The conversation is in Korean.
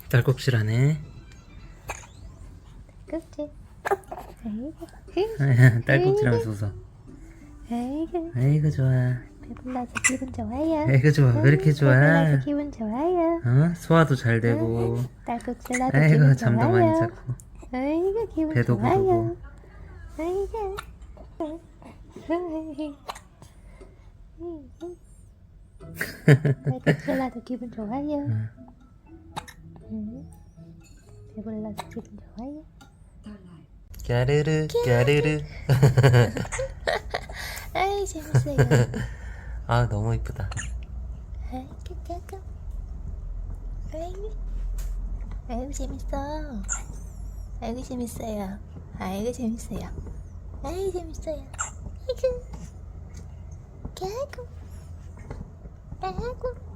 딸꾹질하네. 그치? 딸꾹질하면서 웃어. 아이고 좋아. 배불러서 기분 좋아요. 아이고 좋아. 왜 이렇게 좋아? 배불러서 기분 좋아요. 어? 소화도 잘 되고. 딸꾹질 나도 아이고 기분 잠도 좋아요. 많이 잤고. 아이고 기분 배도 좋아요. 부르고. 아이고. 딸꾹질 나도 기분 좋아요. 배불러서 기분 좋아요. 까르르 까르르. 아이 재밌어요. 아 너무 이쁘다. 아이고 까까. 아이고. 아이고 재밌어. 아이고 재밌어요. 아이고 재밌어요. 아이고 재밌어요. 아이고. 까꾸. 까꾸.